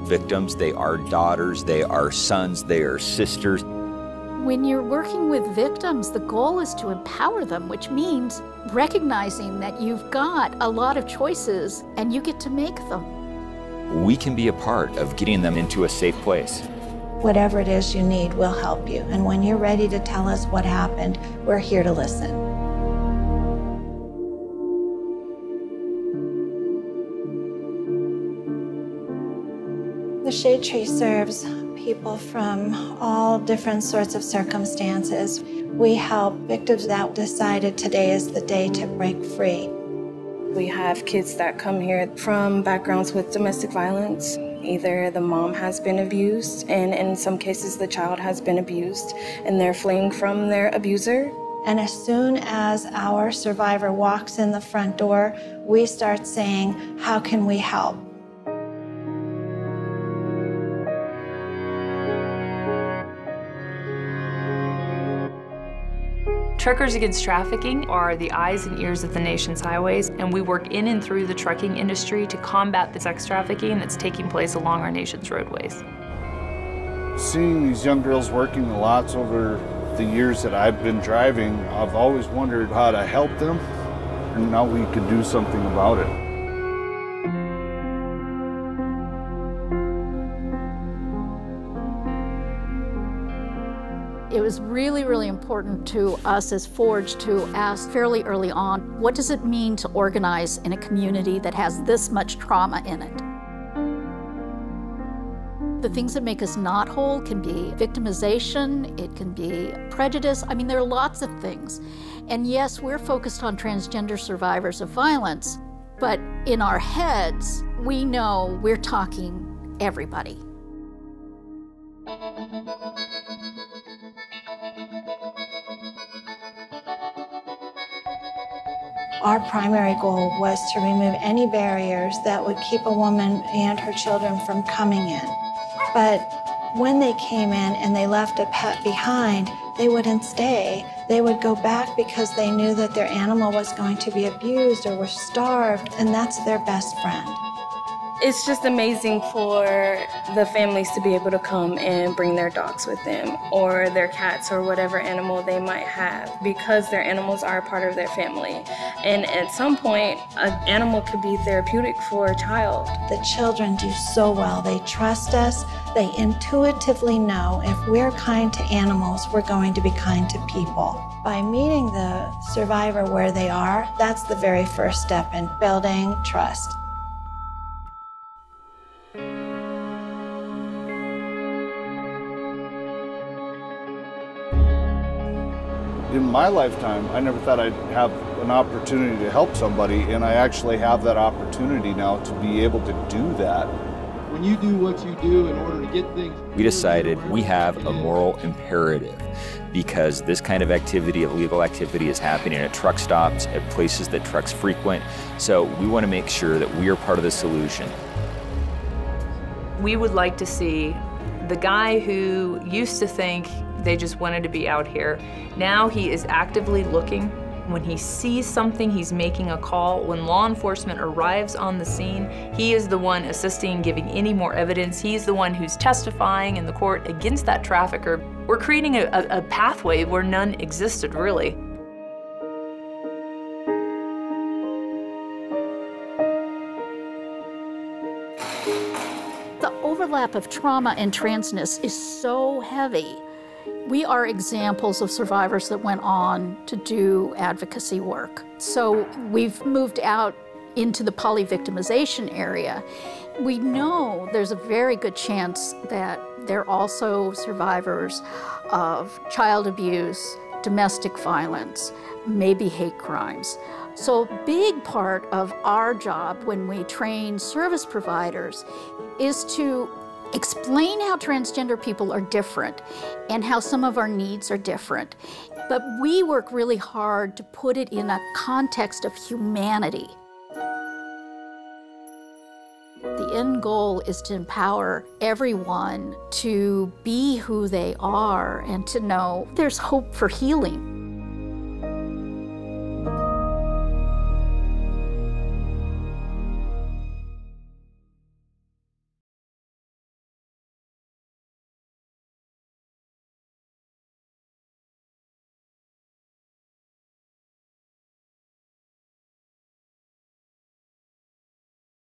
victims. They are daughters, they are sons, they are sisters. When you're working with victims, the goal is to empower them, which means recognizing that you've got a lot of choices and you get to make them. We can be a part of getting them into a safe place. Whatever it is you need, we'll help you. And when you're ready to tell us what happened, we're here to listen. The Shade Tree serves people from all different sorts of circumstances. We help victims that decided today is the day to break free. We have kids that come here from backgrounds with domestic violence. Either the mom has been abused, and in some cases the child has been abused, and they're fleeing from their abuser. And as soon as our survivor walks in the front door, we start saying, how can we help? Truckers Against Trafficking are the eyes and ears of the nation's highways, and we work in and through the trucking industry to combat the sex trafficking that's taking place along our nation's roadways. Seeing these young girls working the lots over the years that I've been driving, I've always wondered how to help them, and now we could do something about it. It was really, really important to us as Forge to ask fairly early on, what does it mean to organize in a community that has this much trauma in it? The things that make us not whole can be victimization, it can be prejudice. I mean, there are lots of things. And yes, we're focused on transgender survivors of violence, but in our heads, we know we're talking everybody. Our primary goal was to remove any barriers that would keep a woman and her children from coming in. But when they came in and they left a pet behind, they wouldn't stay. They would go back because they knew that their animal was going to be abused or was starved, and that's their best friend. It's just amazing for the families to be able to come and bring their dogs with them, or their cats, or whatever animal they might have, because their animals are a part of their family. And at some point, an animal could be therapeutic for a child. The children do so well. They trust us. They intuitively know if we're kind to animals, we're going to be kind to people. By meeting the survivor where they are, that's the very first step in building trust. In my lifetime, I never thought I'd have an opportunity to help somebody, and I actually have that opportunity now to be able to do that. When you do what you do in order to get things... We decided we have a moral imperative because this kind of activity, illegal activity, is happening at truck stops, at places that trucks frequent. So we want to make sure that we are part of the solution. We would like to see the guy who used to think they just wanted to be out here. Now he is actively looking. When he sees something, he's making a call. When law enforcement arrives on the scene, he is the one assisting, giving any more evidence. He's the one who's testifying in the court against that trafficker. We're creating a pathway where none existed, really. The overlap of trauma and transness is so heavy. We are examples of survivors that went on to do advocacy work. So we've moved out into the polyvictimization area. We know there's a very good chance that they're also survivors of child abuse, domestic violence, maybe hate crimes. So a big part of our job when we train service providers is to explain how transgender people are different and how some of our needs are different. But we work really hard to put it in a context of humanity. The end goal is to empower everyone to be who they are and to know there's hope for healing.